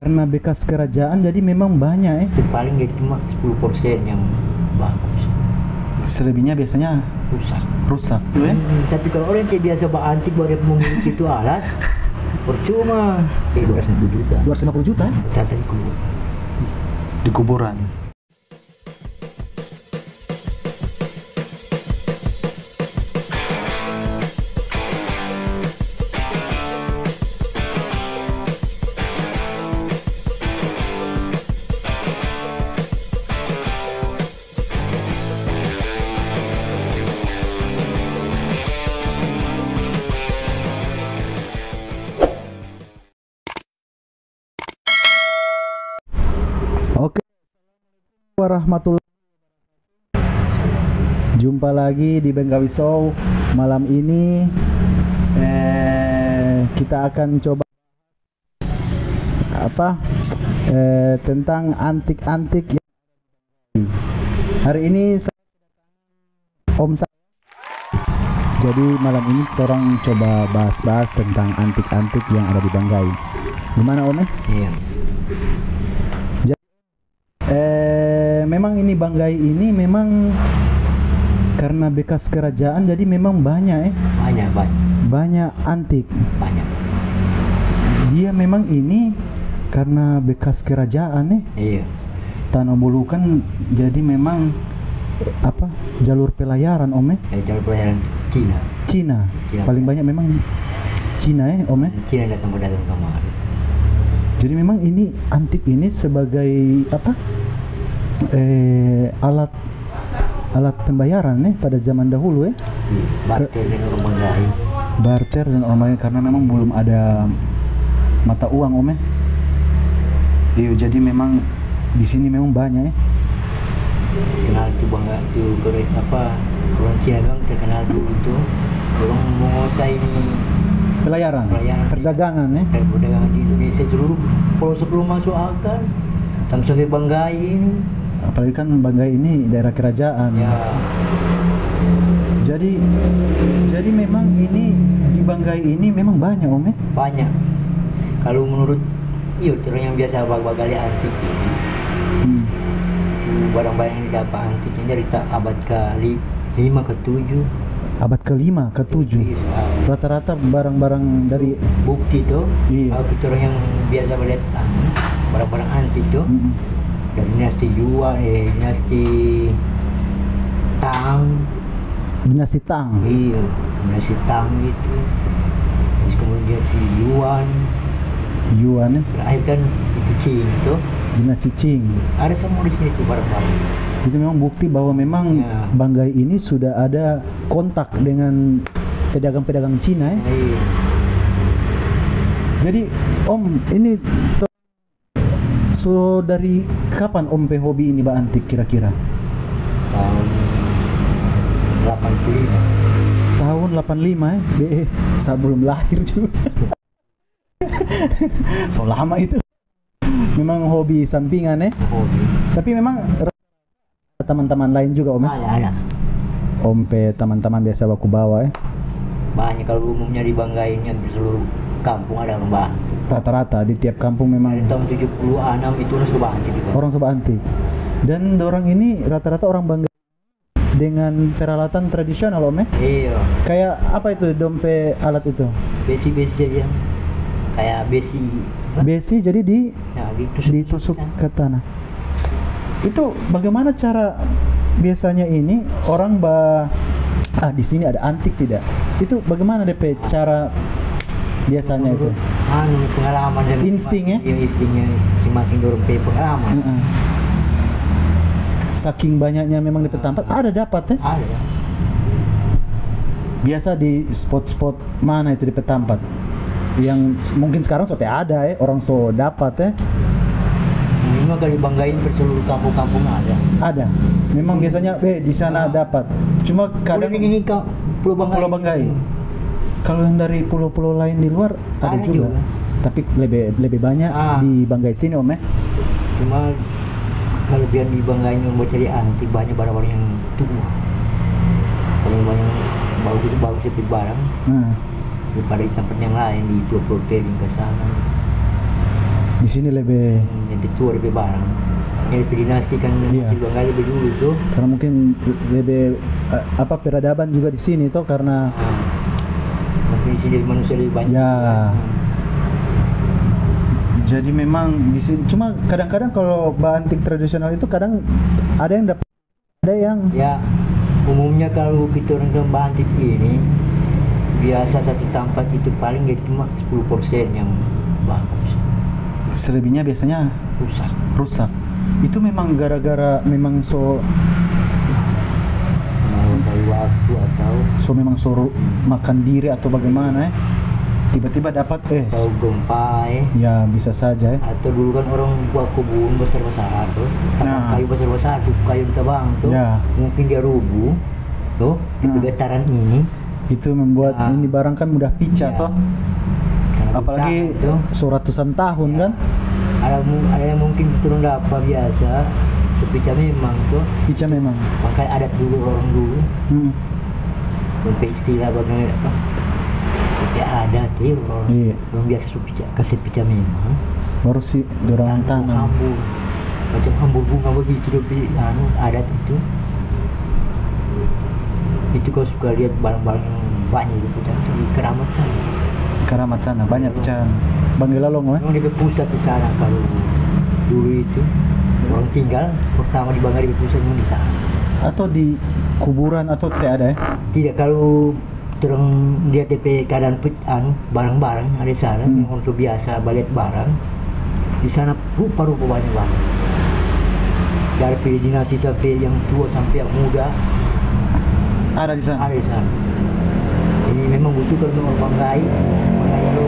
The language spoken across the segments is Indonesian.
Karena bekas kerajaan jadi memang banyak Paling ya cuma 10% yang bagus, selebihnya biasanya rusak. rusak. Tapi kalau orang yang biasa antik baru memiliki itu alat, percuma. 250 juta. 250 juta Tata di kuburan. Oke, warahmatullahi. Jumpa lagi di Bengawi Show. Malam ini kita akan coba tentang antik-antik. Hari ini Om. Jadi malam ini kita orang coba bahas-bahas tentang antik-antik yang ada di Banggai. Gimana Om? Iya. Memang ini Banggai ini memang karena bekas kerajaan jadi memang banyak banyak antik. Banyak. Dia memang ini karena bekas kerajaan Iya. Tanah Bulu kan jadi memang jalur pelayaran Om Jalur pelayaran Cina. Cina. Paling banyak memang Cina Om Cina datang kemari. Jadi memang ini antik ini sebagai alat pembayaran pada zaman dahulu Barter dan orang Banggai. Barter dan orang Banggai karena memang belum ada mata uang Om Iya, jadi memang di sini memang banyak Kenal tuh Banggai tuh orang Cina kan terkenal dulu tuh orang menguasai ini pelayaran perdagangan perdagangan di Indonesia seluruh sebelum masuk akal sampai Banggai ini. Apalagi kan Banggai ini daerah kerajaan Ya. Jadi memang ini di Banggai ini memang banyak Om Banyak. Kalau menurut orang yang biasa Banggai antik ini, barang-barang yang didapat antik ini dari abad ke-5 ke-7. Abad ke-5 ke-7 rata-rata barang-barang dari bukti tuh. Iya. Kita orang yang biasa melihat barang-barang antik tuh dari dinasti Yuan, dinasti Tang. dinasti Tang. Iya, dinasti Tang itu. Terus kemudian si Yuan terakhir kan itu Qing tuh. dinasti Qing. Ada semua di sini tuh barang-barang. Itu memang bukti bahwa memang Banggai ini sudah ada kontak dengan pedagang-pedagang Cina Iya. Jadi Om ini dari kapan Om hobi ini antik kira-kira? Tahun 85. Tahun 85 sebelum lahir juga. So lama itu. Memang hobi sampingan Hobi. Tapi memang teman-teman lain juga Om Ada. Om teman-teman biasa baku bawa Banyak kalau umumnya di Banggai ini di seluruh kampung ada orang Bang. Rata-rata di tiap kampung memang Dari tahun 70-an itu sudah antik di Banggai. orang sobat antik. Dan orang ini rata-rata orang Banggai dengan peralatan tradisional Om Iya. Kayak apa itu dompet alat itu? Besi-besi aja. Kayak besi. Besi jadi Nah, ditusuk ke tanah. Itu bagaimana cara biasanya ini orang di sini ada antik tidak? Itu bagaimana DP cara biasanya itu? Pengalaman dan Insting instingnya masing-masing dorong pengalaman. Saking banyaknya memang DP tempat ada dapat Ada. Biasa di spot-spot mana itu DP tempat? Yang mungkin sekarang sudah ada orang so dapat Memang kalau dibanggain ke seluruh kampung-kampung ada. Ada. Memang biasanya di sana dapat. Cuma kadang ini Pulau Banggai. Pulau Banggai. Kalau yang dari pulau-pulau lain di luar ada juga. Tapi lebih banyak di Banggai sini Om Cuma kalau biar di Banggai yang buat cari antik banyak barang-barang yang tua. Kalau banyak bagus seperti barang. daripada di tempat yang lain di Pulau Protein ke sana. Di sini lebih lebih tua lebih barang. Yang lebih dinasti kan Iya. masih Banggai lebih dulu tuh. karena mungkin lebih apa peradaban juga di sini toh karena Nah, mungkin di sini manusia lebih banyak. Ya. jadi memang di sini cuma kadang-kadang kalau bah antik tradisional itu kadang ada yang dapat ada yang Ya, umumnya kalau kita orang lembah antik ini biasa satu tempat itu paling ya cuma 10% yang bagus, selebihnya biasanya rusak. rusak. Itu memang gara-gara memang Mau dari waktu atau memang suruh makan diri atau bagaimana tiba-tiba dapat atau gempa ya bisa saja atau dulu kan orang buat kebun besar-besar tuh, tanam Nah. kayu besar-besar tuh, kayu tebang tuh, Ya. mungkin dia rubuh tuh, itu Nah. getaran ini. itu membuat Nah. ini barang kan mudah pecah Ya. toh Karena apalagi bencana tuh. seratusan tahun kan Ada yang mungkin turun dapat biasa, sepicah memang tuh, pecah memang. makanya adat dulu orang dulu, Hmm. sampai istilah bagaimana apa, sampai adat ya orang Iya. belum biasa sepicah, kasih picah memang, baru sih dorang tanam hambur, macam hambur bunga begitu tapi adat itu kau suka lihat barang-barang yang banyak di pecah itu di Keramat sana. Keramat sana banyak pecahan Banggelalong Memang di pusat di sana kalau dulu itu orang tinggal pertama di Banggai di pusat memang di sana. atau di kuburan atau tidak ada Tidak, kalau terang lihat DP keadaan barang-barang ada di sana yang untuk biasa balik barang di sana rupa-rupa banyak banget dari dinasti sampai yang tua sampai yang muda ada di sana ada di sana. Jadi memang butuh kalau orang Banggai kalau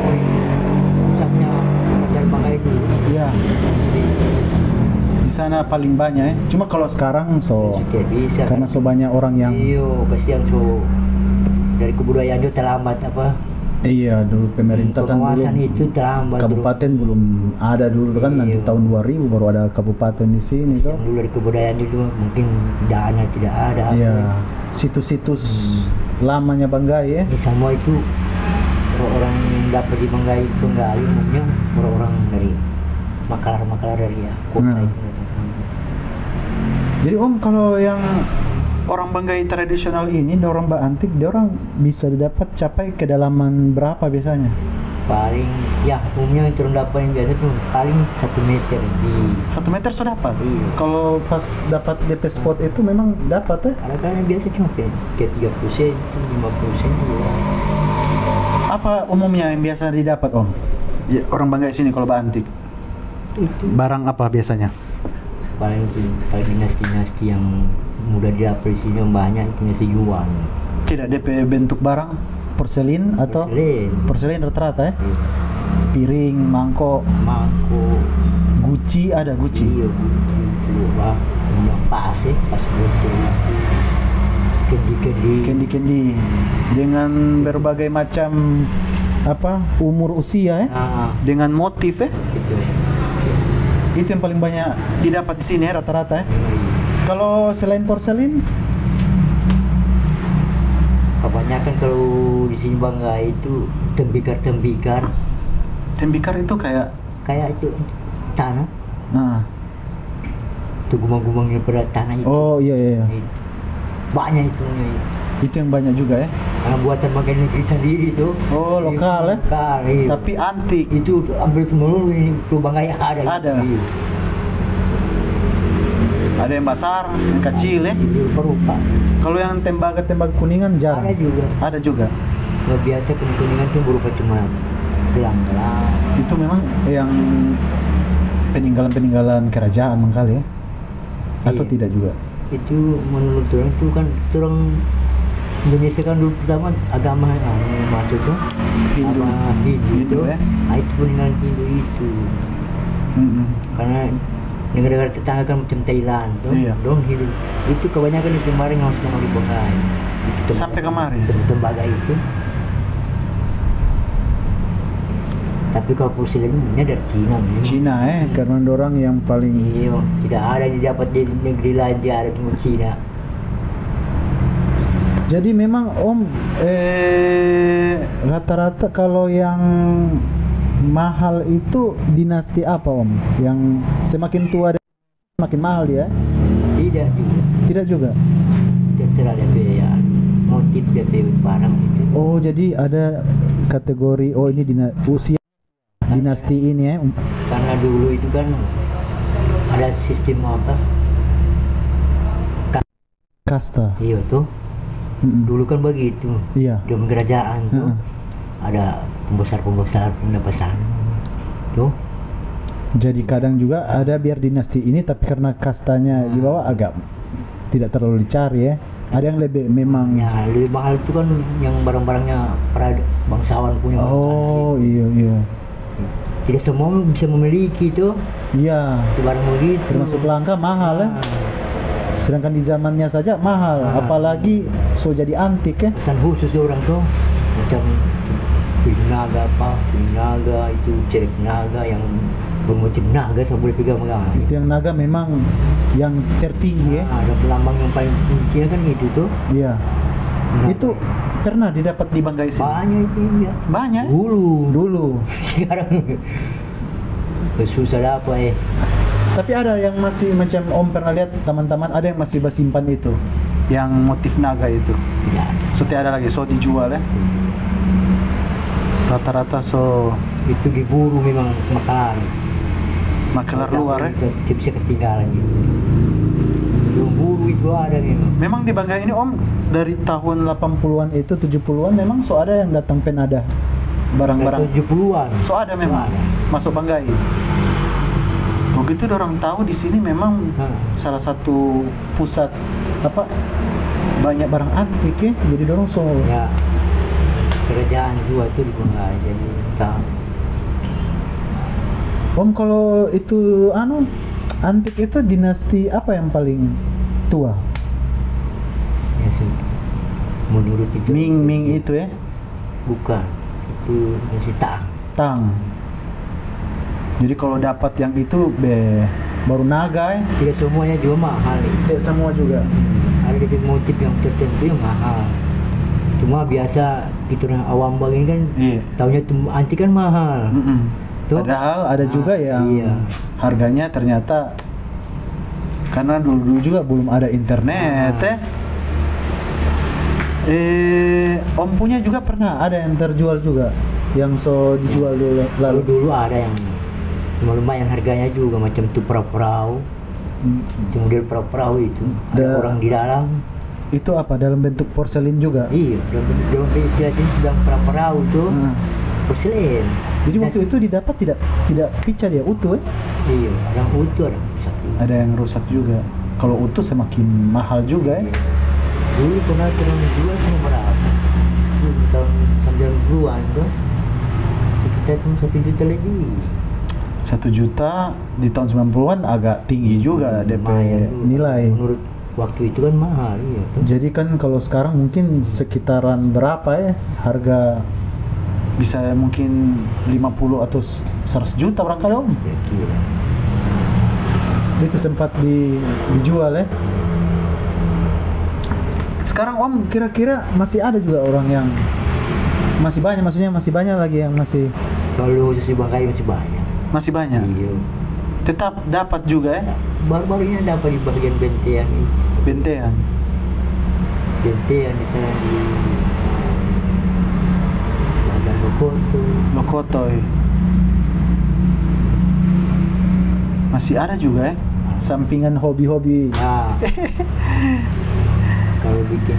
pusatnya dari Banggai dulu. iya di sana paling banyak cuma kalau sekarang Tidak bisa karena kan. so banyak orang yang Iyo, kasihan so dari kebudayaan itu terlambat apa iya dulu pemerintah kan pengawasan belum itu terlambat kabupaten belum ada dulu kan nanti Iya. tahun 2000 baru ada kabupaten di sini dulu. toh Yang dulu dari kebudayaan itu mungkin dana tidak ada iya situs-situs lamanya Banggai ini semua itu orang-orang yang dapat di Banggai umumnya orang-orang dari makalar dari ya kota Nah. itu. Jadi Om kalau yang orang Banggai tradisional ini, orang Mbak antik, dia orang bisa didapat capai kedalaman berapa biasanya? Paling ya umumnya yang turun dapat yang biasa tuh paling 1 meter di 1 meter sudah dapat. Iya. Kalau pas dapat DP spot itu memang dapat ya? ada kan yang biasa cuma kayak 30 sen 50 sen juga. Apa umumnya yang biasa didapat Om? Ya, orang Banggai sini kalau Mbak antik. Itu Barang apa biasanya? paling dinasti-dinasti yang mudah didapat di sini yang banyak itu dinasti Yuan. Tidak DP bentuk barang porselin atau porselin rata-rata ya? Piring, mangkok, mangkok, Gucci ada Gucci. iya, itu apa, yang pas botol, Kendi-kendi dengan berbagai macam apa umur usia ya? Nah, Dengan motif ya? gitu ya. Itu yang paling banyak didapat di sini ya rata-rata ya. Kalau selain porselin, Kebanyakan kalau di sini Banggai itu tembikar tembikar itu kayak itu tanah, nah. itu gumang-gumangnya pada tanah itu. Oh iya iya. Banyak itu. Itu yang banyak juga ya. Karena buatan Banggai negeri sendiri itu. Oh, lokal ya. Lokal, iya. Tapi antik. Itu ambil semua ini tuh Banggai ada. Ada. Iya. Ada yang besar, yang kecil ya. Rupa-rupa. Kalau yang tembaga-tembaga kuningan jarang. Ada juga. Ada juga. Kalau biasa kuningan itu berupa cuma gelang-gelang. Itu memang yang peninggalan-peninggalan kerajaan mengkali ya. Atau Iya. tidak juga. Itu menurut orang itu kan orang Indonesia kan dulu pertama agama yang masuk tuh Hindu. agama Hindu Hindu, itu ya. nah, itu peninggalan Hindu itu Mm-mm. karena negara-negara tetangga kan macam Thailand tuh Iya. dong Hindu itu kebanyakan di kemarin yang harus di Banggai itu Sampai kemarin? tembaga itu tapi kalau porselin ini dari Cina memang. Cina karena orang yang paling Iya, tidak ada didapat di negeri lain, tidak ada cuma Cina. jadi memang Om rata-rata kalau yang mahal itu dinasti apa Om? Yang semakin tua semakin mahal dia? Tidak juga. Tidak juga. Terserah DP ya, motif DP barang itu. Oh, jadi ada kategori ini usia dinasti ini ya. Karena dulu itu kan ada sistem apa? Kasta. Iya tuh. Dulu kan begitu. Iya. Di kerajaan tuh ada pembesar-pembesar pendapatan tuh. Jadi kadang juga ada biar dinasti ini, tapi karena kastanya di bawah agak tidak terlalu dicari ya. Ada yang lebih memang. Ya lebih mahal itu kan yang barang-barangnya bangsawan punya. Oh iya iya. Tidak semua bisa memiliki itu. Iya. Itu barang begitu. Termasuk langka mahal ya. Sedangkan di zamannya saja mahal, apalagi so jadi antik ya. Pesan khusus orang tuh macam kulit naga itu cerek naga yang bermotif naga, saya boleh pegang itu yang naga memang yang tertinggi ya. Ada pelambang yang paling tinggi kan itu tuh. Iya. Itu pernah didapat di Banggai sini? Banyak itu ya. Banyak? Dulu. Sekarang susah apa ya. Tapi ada yang masih macam Om pernah lihat teman-teman ada yang masih bersimpan itu, yang motif naga itu. Tidak. So tidak ada lagi, so dijual ya. Rata-rata so itu diburu memang makelar luar ya. Tidak bisa ketinggalan gitu. Buru itu ada memang. Memang di Banggai ini Om dari tahun 80-an itu 70-an memang so ada yang datang penada barang-barang 70-an. So ada memang ada. Masuk Banggai. Begitu orang tahu di sini memang salah satu pusat apa banyak barang antik ya. Jadi dorong so ya kerajaan juga itu di Banggai jadi tahu. Om kalau itu antik itu dinasti apa yang paling tua? Ya sih. Menurut itu Ming itu ya? Bukan. Itu masih Tang. Jadi kalau dapat yang itu baru naga ya? Tidak semuanya juga mahal. Tidak semua juga. Ada di motif yang tertentu yang mahal. Cuma biasa itu orang awam begini kan, taunya itu antik kan mahal. Padahal ada juga yang harganya ternyata karena dulu juga belum ada internet ya. Om punya juga pernah ada yang terjual juga, yang so dijual dulu. Lalu dulu ada yang cuma lumayan harganya juga macam itu perahu, itu model perahu itu ada orang di dalam. Itu apa, dalam bentuk porselin juga? Iya, dalam bentuk perahu tuh porselin. Jadi waktu itu didapat tidak pica dia utuh ya? Iya, ada yang utuh, ada yang rusak juga. Ada yang rusak juga. Kalau utuh semakin mahal juga ya? Dulu pernah jual cuma berapa? Tahun 90-an tuh kita cuma 1 juta lebih. 1 juta di tahun 90-an agak tinggi juga DP nilai. Menurut waktu itu kan mahal ya. Jadi kan kalau sekarang mungkin sekitaran berapa ya harga, bisa mungkin 50 atau 100 juta barangkali Om. Ya kira. Itu sempat dijual ya. Sekarang Om kira-kira masih ada juga orang yang masih banyak, maksudnya masih banyak lagi yang masih. Kalau khusus di Banggai masih banyak. Masih banyak. Iya. Tetap dapat juga ya. Baru-baru ini dapat di bagian bentean itu. Bentean di sana di Bandar Lokotoy. Masih ada juga ya. Sampingan hobi-hobi. Nah, kalau bikin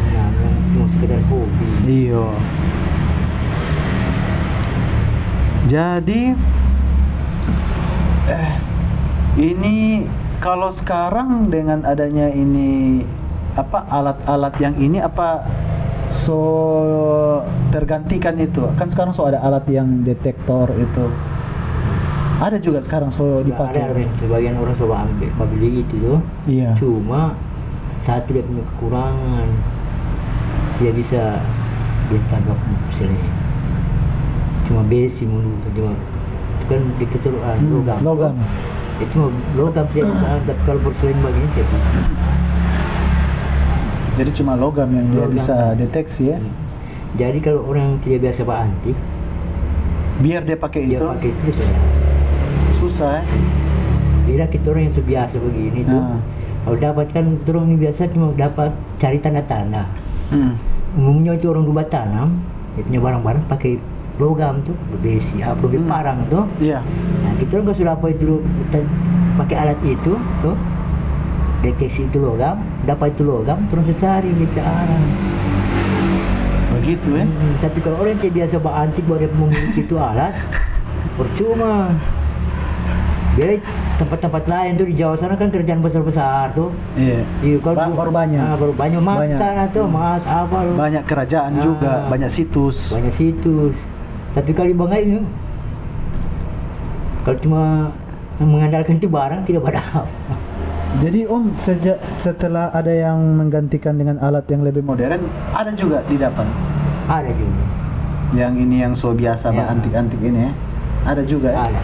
cuma sekedar hobi. Iya. Jadi ini kalau sekarang dengan adanya ini apa alat-alat yang ini apa so tergantikan itu kan sekarang so ada alat yang detektor itu ada juga sekarang so dipakai. Ada sebagian orang coba beli itu tuh. Iya. Cuma satu dia punya kekurangan, dia bisa ditangkap misalnya cuma besi menurut cuma itu kan detektor logam. Itu logam dia tapi kalau porselin begini tidak. Jadi cuma logam yang dia bisa deteksi ya. Jadi kalau orang tidak biasa pak antik Biar dia pakai Dia itu pakai itu sudah. susah ya. Beda kita orang yang terbiasa begini tuh. Nah. Kalau dapat kan orang ini biasa cuma dapat cari tanda-tanda. Hmm. Umumnya itu orang rumah tanam, dia punya barang-barang pakai logam tuh, besi, apa parang tuh. Iya. Nah kita orang sudah apa itu kita pakai alat itu tuh, deteksi itu logam, dapat itu logam, terus kita cari kita arah. Begitu ya. Tapi kalau orang yang biasa antik baru memiliki itu alat, percuma. Biar tempat-tempat lain tuh di Jawa sana kan kerjaan besar-besar tuh. Iya. Iya, kalau Baru banyak. baru banyak mas Banyak. sana tuh, mas apa lu. Banyak kerajaan juga, banyak situs. Banyak situs. Tapi kalau di Banggai ini, kalau cuma mengandalkan itu barang tidak ada apa. Jadi Om, setelah ada yang menggantikan dengan alat yang lebih modern, ada juga didapat. Ada juga. Yang ini yang so biasa Ya. antik-antik ini ya. Ada juga ya. Ada.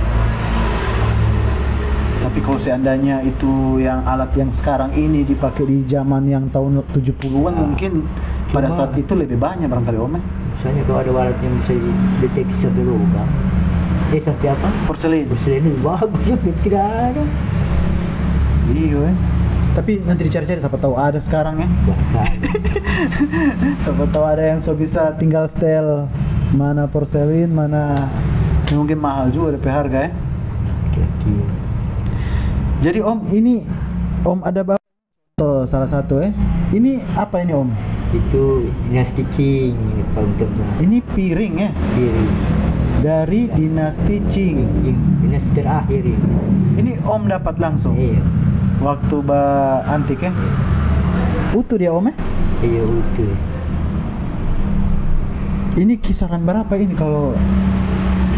Tapi kalau seandainya itu yang alat yang sekarang ini dipakai di zaman yang tahun 70-an mungkin pada saat itu lebih banyak barangkali Om ya. Misalnya kalau ada alat yang bisa deteksi sampai logam, sampai apa? Porselin. Porselin itu bagus ya, tidak ada. Iya ya. Tapi nanti dicari-cari siapa tahu ada sekarang ya. Bahkan Siapa tahu ada yang so bisa tinggal setel mana porselin, mana mungkin mahal juga DP harga ya. kira-kira. Jadi Om, ini Om ada tuh salah satu ya. Ini apa ini Om? Itu dinasti Qing ini bentuknya. Ini piring ya Kiri. dari dinasti Qing. Dinasti terakhir ini. Ini Om dapat langsung Iya. waktu antik ya. Utuh dia Om ya? Iya utuh. Ini kisaran berapa ini kalau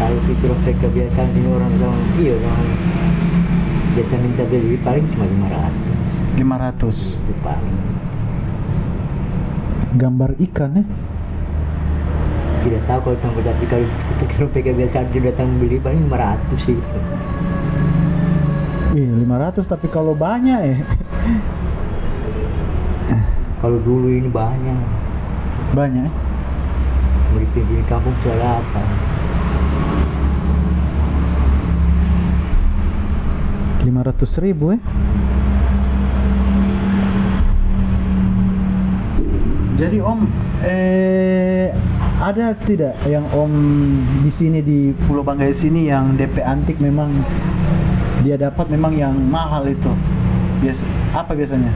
Kalau itu kebiasaan ini orang biasa minta beli paling cuma 500. 500? Itu paling. Gambar ikan ya? Tidak tahu kalau tambah, tapi kalau kita kebiasaan dia datang beli paling 500 sih. Ih, 500 tapi kalau banyak ya. Kalau dulu ini banyak. Banyak ya? Di pinggir kampung sudah apa? 500.000 ya? Jadi Om, ada tidak yang Om di sini di Pulau Banggai sini yang DP antik memang dia dapat memang yang mahal itu? Apa biasanya?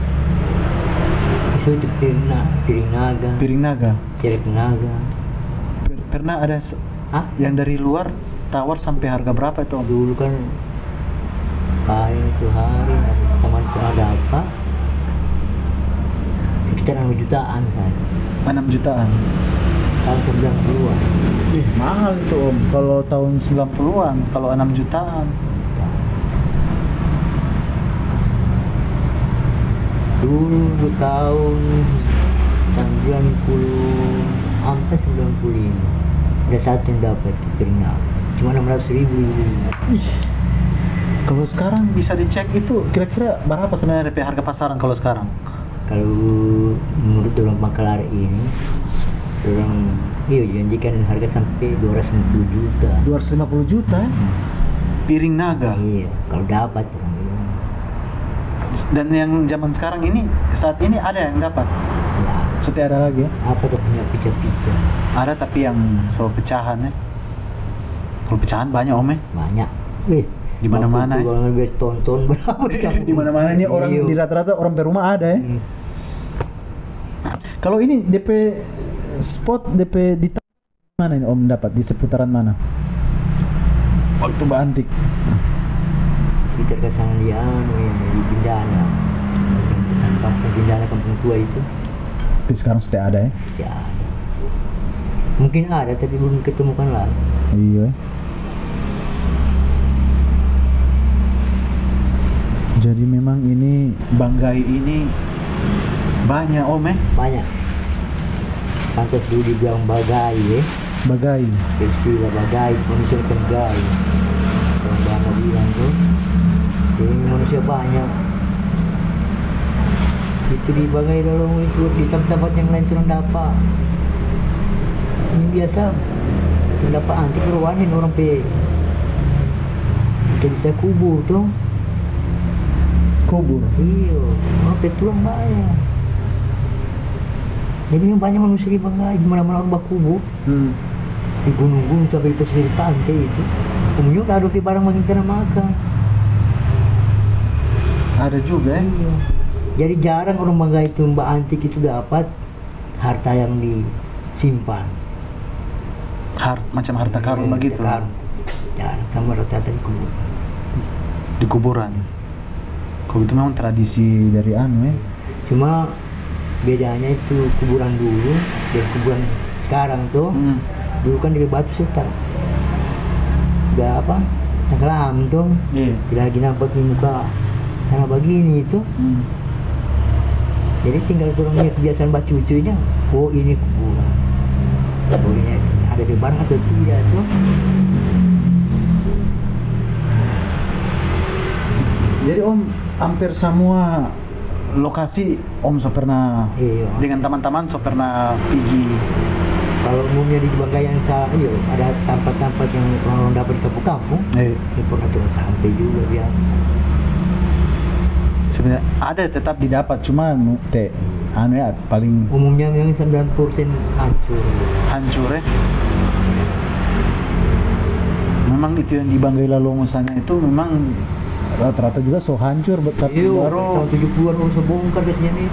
Itu piring naga, Piring naga. cerek naga. Pernah ada yang dari luar tawar sampai harga berapa itu Om? Dulu kan itu hari temanku ada apa? Sekitar 6 jutaan kan. 6 jutaan. Tahun 90-an. Ih, mahal itu Om. Kalau tahun 90-an, kalau 6 jutaan. Dulu tahun 90 sampai 95 ada satu yang dapat piring naga. Cuma 600.000. Ih, kalau sekarang bisa dicek itu kira-kira berapa sebenarnya DP harga pasaran kalau sekarang? Kalau menurut orang Bangkalar ini, orang janjikan harga sampai 250 juta. 250 juta ya? Piring naga. Iya, kalau dapat orang bilang. Dan yang zaman sekarang ini, saat ini ada yang dapat? Ya, Sudah ada lagi ya? apa tuh punya pica-pica? Ada tapi yang so pecahan ya. Kalau pecahan banyak Om ya? Banyak. Di mana-mana ya? Banget bertonton berapa Di mana-mana ini orang Iya. di rata-rata orang per rumah ada ya. Kalau ini DP spot DP di mana ini Om dapat di seputaran mana? Waktu antik. Sekitar kesana di Bindana. Kampung Bindana, kampung tua itu. Tapi sekarang sudah ada ya? Ya ada. Mungkin ada tapi belum ketemukan lagi. Iya. Jadi memang ini Banggai ini banyak Om ya? Banyak. Pantas dulu dibilang bagai ya. Bagai. Istilah bagai, manusia kan bagai. Kalau bangga bilang tuh, ini manusia banyak. Itu di bagai dalam itu di tempat-tempat yang lain turun dapat. Ini biasa terdapat antik ruanin orang pe. Kita bisa kubur tuh. Kubur. Iya, orang pe tulang banyak. Jadi yang banyak manusia di Banggai, di mana-mana orang berkubur. Di gunung-gunung sampai di pesisir pantai itu. Umumnya udah ada di barang makin kena makan. Ada juga ya. Iya. Jadi jarang orang Banggai itu mbak antik itu dapat harta yang disimpan. Macam harta karun begitu. Karun. Jarang sama rata-rata di kubur. Di kuburan. Kalau itu memang tradisi dari anu ya. Cuma bedanya itu kuburan dulu dan kuburan sekarang tuh. Dulu kan dari batu setar. Udah apa? Tenggelam tuh. Iya. Tidak lagi nampak di muka tanah begini itu. Jadi tinggal turunnya kebiasaan baca cucunya. Oh ini kuburan. Oh ini ada di barang atau tidak tuh. Jadi Om hampir semua lokasi Om so pernah Iya. dengan teman-teman so pernah pergi. Kalau umumnya di Banggai yang iya ada tempat-tempat yang orang dapat di kampung-kampung. Iya. Ini pernah turun sampai juga biasa. Sebenarnya ada tetap didapat cuma anu ya paling Umumnya yang 90% hancur. hancur ya. Memang itu yang di Banggai Lalongosannya itu memang rata-rata juga so hancur tapi Iya, baru tahun 70-an orang sebongkar ke sini.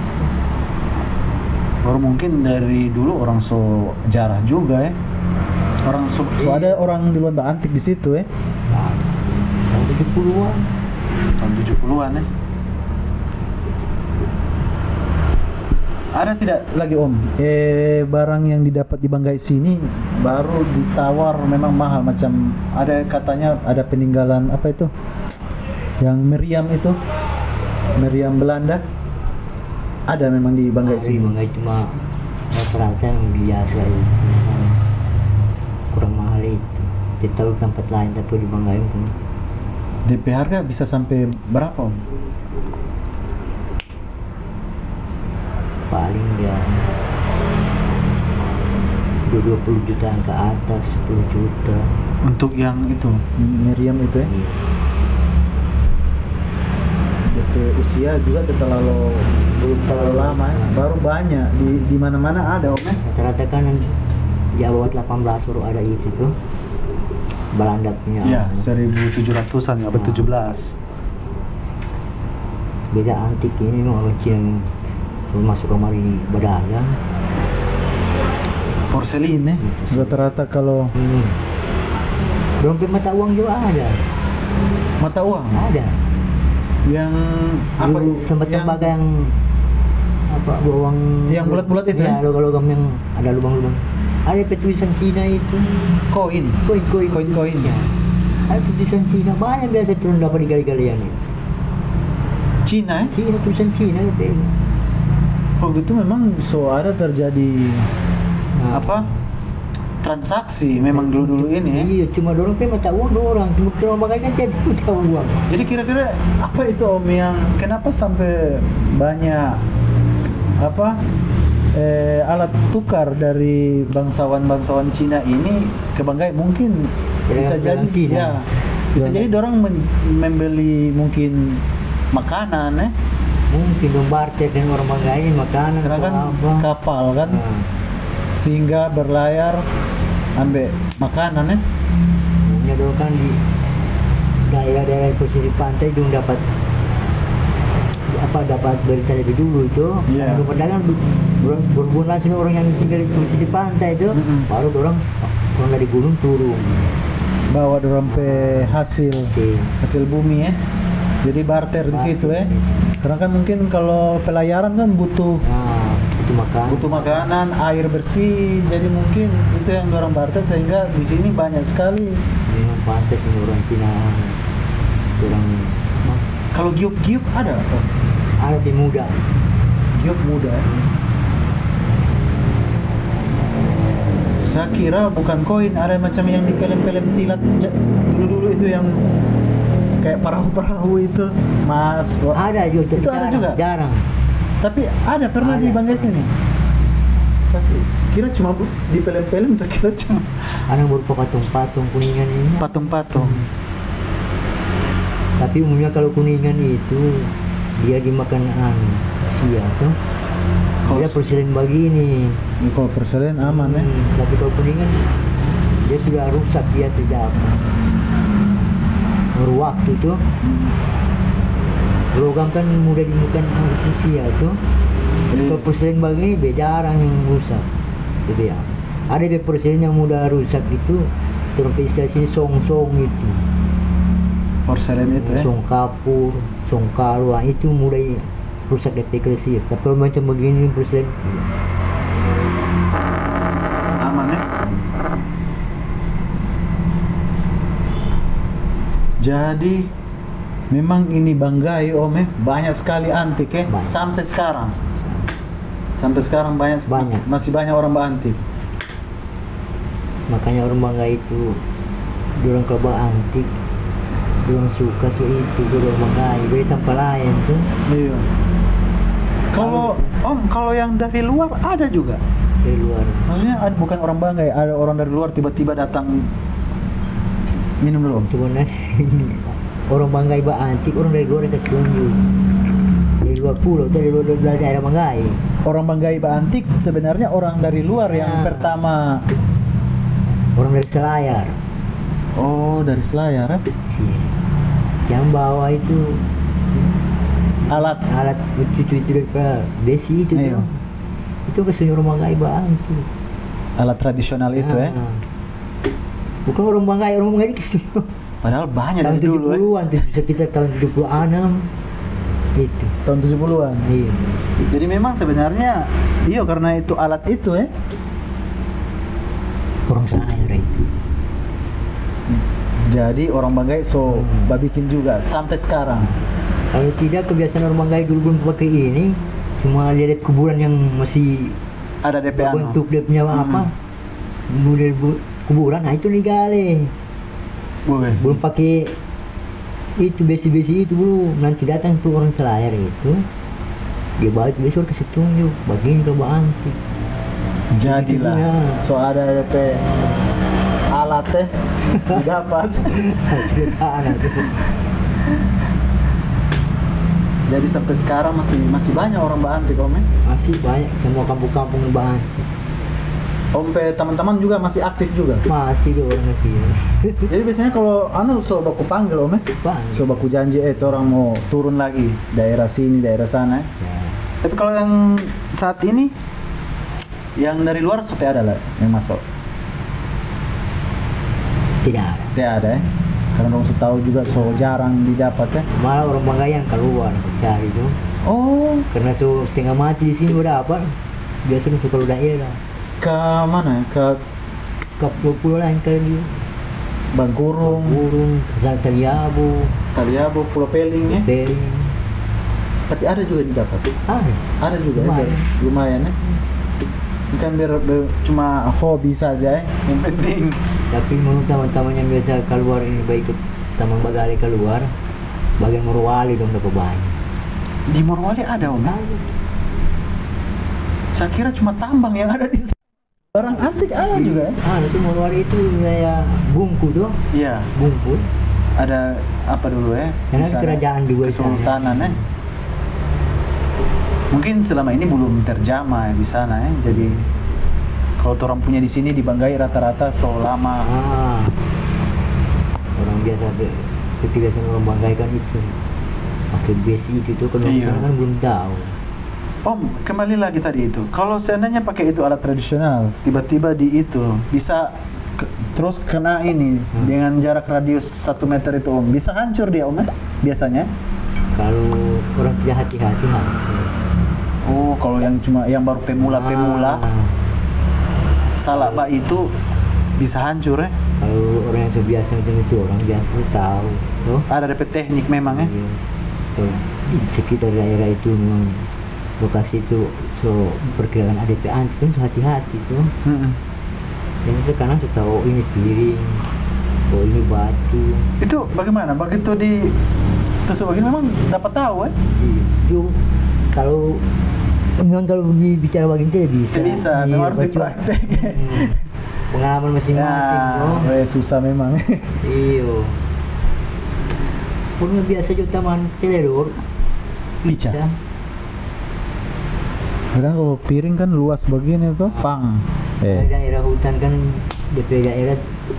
baru mungkin dari dulu orang so jarah juga ya. Orang so ada orang di luar antik di situ ya. Nah, tahun 70-an. Tahun 70-an ya. Ada tidak lagi Om barang yang didapat di Banggai sini baru ditawar memang mahal macam ada katanya ada peninggalan apa itu yang meriam itu meriam Belanda ada memang di Banggai Ada sini. di Banggai cuma rata-rata yang biasa itu. Kurang mahal itu. Kita tahu tempat lain tapi di Banggai itu DP harga bisa sampai berapa Om? paling ya 20 jutaan ke atas, 10 juta. Untuk yang itu meriam itu ya. Iya. DP usia juga belum terlalu lama ya. Baru banyak di mana-mana ada Om ya. Rata-rata kan di abad 18 baru ada itu tuh. Belanda punya. Ya, 1700-an abad 17. Beda antik ini memang orang Cina yang masuk kemari berdagang. Porselin ya. Rata-rata kalau Dompet mata uang juga ada. mata uang Ada. yang apa Dulu tempat tembaga yang apa uang yang bulat-bulat itu ya, logam yang ada lubang-lubang. Ada tulisan Cina itu. koin. Koin. Ya. Ada tulisan Cina banyak biasa turun dapat di gali-galian itu. Cina ya. Cina tulisan Cina itu. Oh gitu memang so ada terjadi Nah, apa transaksi memang dulu-dulu ini ya. Iya, cuma dorong kan mata uang dorang, cuma dorong pakai kan jadi mata uang. Jadi kira-kira apa itu Om yang kenapa sampai banyak apa alat tukar dari bangsawan-bangsawan Cina ini ke Banggai mungkin bisa jadi Cina. ya bisa jadi dorang membeli mungkin makanan ya. Mungkin dong barter dengan orang Banggai makanan Karena kan atau apa. kapal kan Nah, sehingga berlayar ambil makanan ya. umumnya dong kan di daerah-daerah pesisir pantai dong dapat berita lebih dulu itu. Iya. Kalau pedagang berhubungan langsung orang yang tinggal di pesisir pantai itu, baru orang dari gunung turun. Bawa dorong pe hasil bumi ya. Jadi barter di situ ya. Karena kan mungkin kalau pelayaran kan butuh Nah, itu makan. makanan, air bersih. Jadi mungkin itu yang dorong barter sehingga di sini banyak sekali. Memang pantas ini orang Cina, orang Kalau giuk-giuk ada apa? ada di muda. Giuk muda. Saya kira bukan koin, ada macam yang di film-film silat dulu-dulu itu yang kayak perahu-perahu itu, Mas. Ada juga. Itu ada juga? Jarang. Tapi ada pernah di Ada. Banggai sini. Kira cuma di film-film, saya kira cuma Ada berupa patung-patung Kuningan ini. patung-patung. Tapi umumnya kalau Kuningan itu dia dimakan sia tuh. Kalau Dia porselin begini. kalau persalinan aman ya. Tapi kalau Kuningan dia sudah rusak dia sejak waktu tuh. Logam kan mudah dimakan manusia tuh. Tapi kalau porselin begini jarang yang rusak. Jadi ya. Ada di porselin yang mudah rusak itu terus istilah sini song-song itu. Porselen itu ya. Song kapur, song kalua itu mulai rusak DP kresir. Tapi kalau macam begini porselin Aman ya. Jadi memang ini Banggai Om ya, banyak sekali antik ya, Banyak. sampai sekarang. Sampai sekarang banyak, Banyak. Masih banyak orang berantik. makanya orang bangga itu dorang kalau antik dorang suka so itu dorang bangga beri tanpa lain tuh. Iya. Kalau Om, kalau yang dari luar ada juga. Dari luar Maksudnya ada, bukan orang Banggai, ada orang dari luar tiba-tiba datang minum dulu Om. sebenarnya orang bangga antik orang dari luar yang ketunjuk dari luar pulau dari luar daerah Banggai. Orang Banggai antik sebenarnya orang dari luar yang Nah. pertama. Orang dari Selayar Oh, dari Selayar ya? sih yang bawa itu Alat. alat cucu itu dari besi itu Iya. tuh. Itu kesini orang Banggai antik. Alat tradisional itu ya. Bukan orang Banggai di kesini. Padahal banyak Tahun dari dulu ya. 70-an tuh sekitar tahun 76 itu. Tahun 70-an. Iya. Jadi memang sebenarnya iya karena itu alat itu ya. Orang Selayar itu. Jadi orang Banggai bikin juga sampai sekarang. Kalau tidak kebiasaan orang Banggai dulu belum pakai ini, cuma lihat kuburan yang masih Ada DP anu. bentuk dia punya apa? Model kuburan, nah itu nigale. Boleh. Belum pakai itu besi-besi itu belum. Nanti datang tuh orang Selayar itu, dia balik besok kasih tunjuk, bagian ke antik. Jadilah. Ya. So ada DP alat teh didapat. Cerita anak itu. Jadi sampai sekarang masih banyak orang berantik Om ya. Masih banyak semua kampung-kampung antik. Om pe teman-teman juga masih aktif juga. Masih dia orang masih. Jadi biasanya kalau anu so baku panggil Om ya. Banyak. So baku janji orang mau turun lagi daerah sini, daerah sana ya. Ya. Tapi kalau yang saat ini yang dari luar so tidak ada lah yang masuk. Tidak ada. Tidak ada ya. Karena orang so tahu juga so jarang didapat ya. Malah orang Banggai yang keluar cari tuh. Oh, Karena so setengah mati di sini udah apa? Biasanya suka kalau daerah. ke mana? Ke Ke pulau lain ke di Bangkurung, Burung, ke Taliabu, Taliabu, Pulau Peling ya. Beri. Tapi ada juga didapat. Ada juga Lumayan. ya. Lumayan ya. Ini kan biar cuma hobi saja ya. Yang penting. Tapi menurut teman-teman yang biasa keluar ini baik ikut Taman Bagale keluar, bagian Morowali dong dapat banyak. Di Morowali ada Om ya? Saya kira cuma tambang yang ada di sana. Barang antik ada juga ya? Itu Morowali itu wilayah Bungku tuh, Iya, Bungku. ada apa dulu ya? Karena di sana? kerajaan juga di sana. Kesultanan ya. Mungkin selama ini belum terjamah di sana ya. Jadi kalau orang punya di sini di Banggai rata-rata so lama. Orang biasa kebiasaan orang Banggai kan itu pakai besi itu tuh kalau Iya. kan belum tahu. Om, kembali lagi tadi itu. Kalau seandainya pakai itu alat tradisional, tiba-tiba di itu bisa terus kena ini dengan jarak radius 1 meter itu Om, bisa hancur dia Om ya? Biasanya. Kalau orang tidak hati-hati Oh, kalau yang cuma yang baru pemula salah Pak itu bisa hancur ya. Kalau orang yang biasa macam itu orang biasa tahu, tuh. Ada DP teknik memang ya. Iya. Tuh, di sekitar daerah itu memang lokasi itu so perkiraan ADP antik kan so hati-hati tuh. Dan itu karena sudah tahu ini piring, oh ini batu. Itu bagaimana? Begitu di tusuk begini memang dapat tahu ya? Itu kalau Memang kalau bicara begini tidak bisa. Tidak bisa, Iya, memang harus baca- dipraktek. Pengalaman masing-masing. Ya, susah memang. Iyo. Pun biasa juga taman telur. Pica. Kadang kalau piring kan luas begini tuh, pang. Daerah hutan kan DP daerah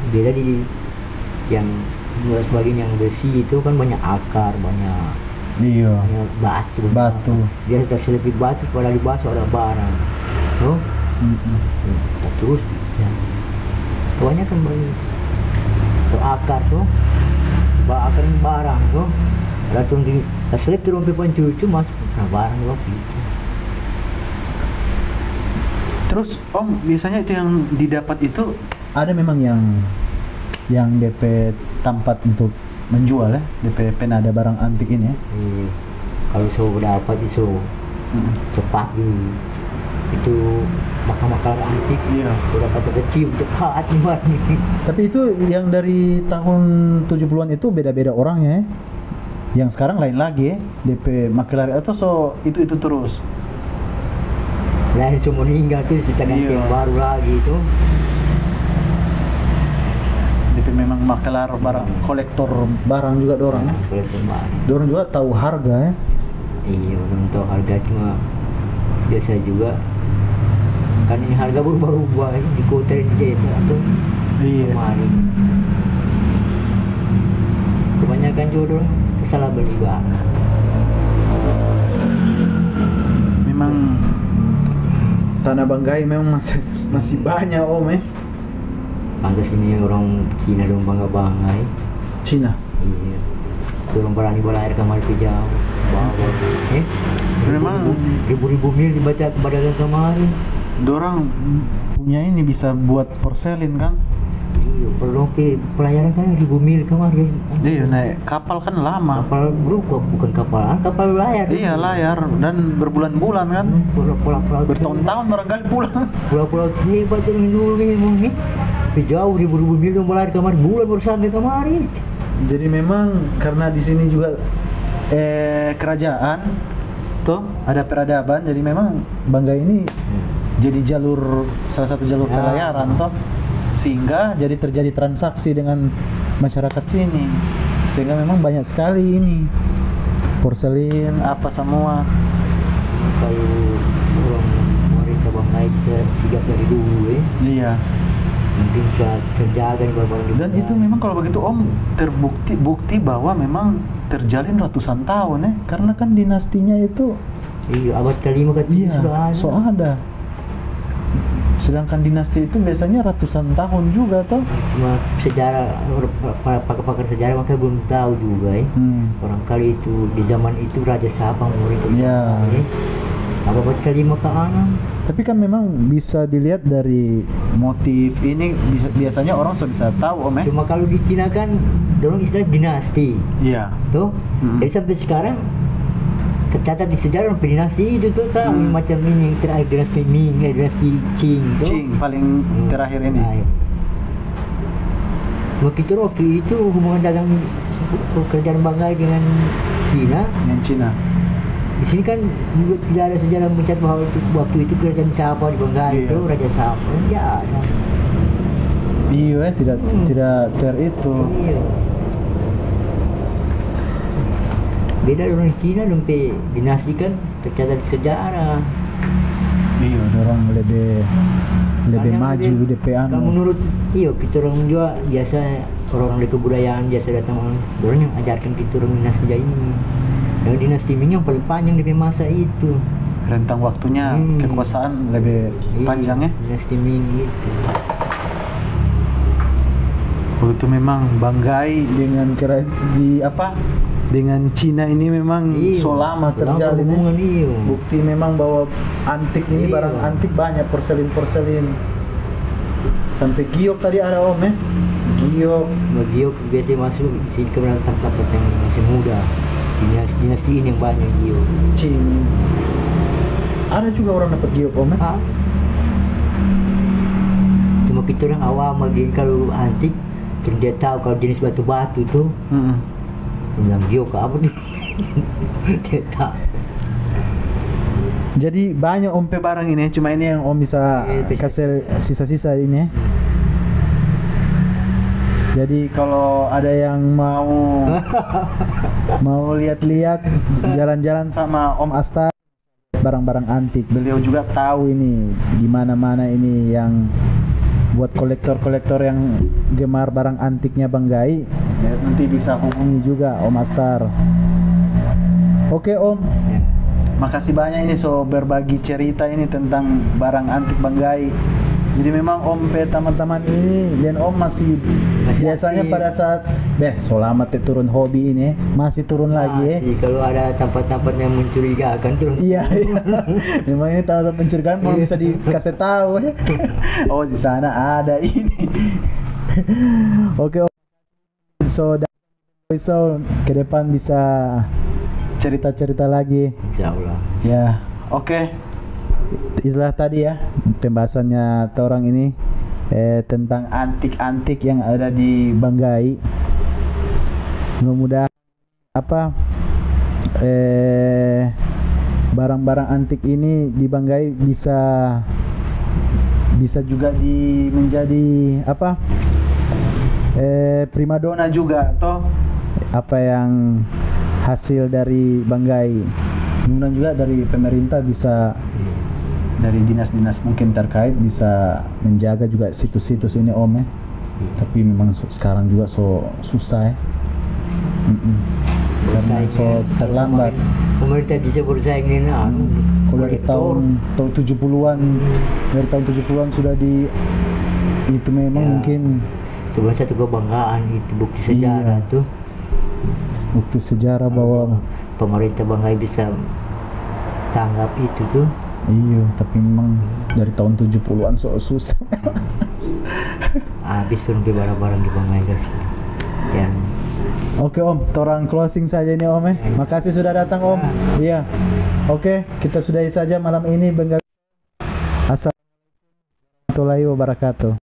beda di yang luas bagian yang besi itu kan banyak akar, banyak Iya. batu. Batu. Dia terselipit batu pada di bawah ada barang. Oh, terus ya. Tuanya kan banyak. Tuh akar tuh, akar ini barang tuh. Ada tuh di terselip turun pipa cucu masuk, nah barang tuh gitu. Terus Om biasanya itu yang didapat itu ada memang yang DP tempat untuk menjual ya, DP penada barang antik ini ya. Kalau so dapat itu cepat itu makam-makam antik. Iya. Udah kata kecil cepat nih. Tapi itu yang dari tahun 70-an itu beda-beda orangnya ya. Yang sekarang lain lagi ya, DP makelar atau so itu terus. Lain semua meninggal tuh kita ganti Iya. yang baru lagi itu. DP memang makelar barang, kolektor barang juga dorang ya. Boleh kembali. Dorang juga tahu harga ya. Iya, orang tahu harga cuma biasa juga. Kan ini harga berubah-ubah di kota di desa tuh. Iya. Kemarin. Kebanyakan jodoh salah beli barang. Memang Tanah Banggai memang masih banyak Om ya. Pantas ini orang Cina dong bangga-bangga. Cina. Iya. Orang berani bola air kamar ke jauh. Bawa. Memang Ribu-ribu mil dibaca kepada kemarin. dorang punya ini bisa buat porselin kan. Iya, perlu pelayaran kan ribu mil kemarin. Iya, naik kapal kan lama. Kapal berupa bukan kapal layar. Iya, layar dan berbulan-bulan kan. Pulau-pulau Bertahun-tahun barangkali pulang. pulau hebat yang dulu ini. Tapi jauh ribu-ribu mil yang bola air kemarin bulan baru sampai kemarin. Jadi memang karena di sini juga kerajaan tuh ada peradaban, jadi memang Banggai ini jadi salah satu jalur Ya. pelayaran toh, sehingga jadi terjadi transaksi dengan masyarakat sini, sehingga memang banyak sekali ini porselin apa semua. Kalau orang mereka Banggai sejak dari dulu Iya. mungkin bisa terjaga di barang-barang Dan itu memang kalau begitu Om bukti bahwa memang terjalin ratusan tahun ya, karena kan dinastinya itu iya abad ke-5 kan iya sudah ada. so ada. Sedangkan dinasti itu biasanya ratusan tahun juga toh. Cuma sejarah pakar-pakar sejarah makanya belum tahu juga orang kali itu di zaman itu raja siapa murid itu Iya. apa abad ke-5 ke 6. Tapi kan memang bisa dilihat dari motif ini, biasanya orang sudah bisa tahu Om ya. Cuma kalau di Cina kan dorong istilah dinasti Iya. tuh jadi sampai sekarang tercatat di sejarah dinasti itu tuh tak macam ini terakhir dinasti Ming dinasti Qing tuh Qing paling terakhir ini. Begitu waktu itu hubungan dagang kerajaan Banggai dengan Cina. Yang Cina. Di sini kan juga tidak ada sejarah mencatat bahwa waktu itu kerajaan siapa di Banggai Iya. itu raja siapa tidak ada. Iya ya, tidak itu. Iya. Beda orang Cina sampai dinasti kan tercatat di sejarah. Iya, orang lebih Karena maju dia- DP Kalau anu. menurut kita orang juga biasa orang dari kebudayaan biasa datang orang yang ajarkan kita orang dinasti ini. Yang dinasti Ming yang paling panjang di masa itu. Rentang waktunya kekuasaan lebih panjang ya. Dinasti Ming itu. Begitu memang Banggai dengan Cina ini memang so lama terjalin ya. hubungan iyo. Bukti memang bahwa antik ini Iya. barang antik banyak, porselin sampai giok tadi ada Om ya. Giok. Giok biasa masuk sini kemudian tempat yang masih muda. Dinasti ini yang banyak giok. Cing. Ada juga orang dapat giok Om ya. Cuma kita orang awam lagi kalau antik terus dia tahu kalau jenis batu-batu tuh bilang giok ke apa nih. Dia tahu. Jadi banyak Om pe barang ini, cuma ini yang Om bisa kasih sisa-sisa ini. Jadi kalau ada yang mau lihat-lihat, jalan-jalan sama Om Astar barang-barang antik. Beliau juga tahu ini di mana-mana ini yang buat kolektor-kolektor yang gemar barang antiknya Banggai. Ya, nanti bisa hubungi juga Om Astar. Oke Om, makasih banyak ini so berbagi cerita ini tentang barang antik Banggai. Jadi memang Om pe teman-teman ini dan Om masih biasanya aktif. pada saat selama turun hobi ini masih turun lagi Kalau ada tempat-tempat yang mencurigakan terus. Iya, iya. Memang ini tempat pencurigaan belum bisa dikasih tahu. Oh di sana ada ini. Oke Om. So ke depan bisa cerita-cerita lagi. Insya Allah. Ya, oke. Itulah tadi ya pembahasannya orang ini tentang antik-antik yang ada di Banggai. Mudah-mudahan barang-barang antik ini di Banggai bisa juga menjadi primadona juga toh, apa yang hasil dari Banggai. Mudah-mudahan juga dari pemerintah bisa, dari dinas-dinas mungkin terkait bisa menjaga juga situs-situs ini Om ya. Tapi memang sekarang juga susah ya. Karena terlambat. Pemerintah bisa bersaing dengan Kalau dari tahun 70-an, dari tahun 70-an sudah itu memang ya, mungkin cuma satu kebanggaan, itu bukti sejarah tuh. Bukti sejarah bahwa pemerintah Banggai bisa tanggap itu tuh. Iya, tapi memang dari tahun 70-an susah. Habis turun barang-barang di Banggai guys. Dan Oke Om, torang closing saja ini Om ya. Makasih sudah datang Om. Iya. Oke, kita sudahi saja malam ini. Assalamualaikum warahmatullahi wabarakatuh.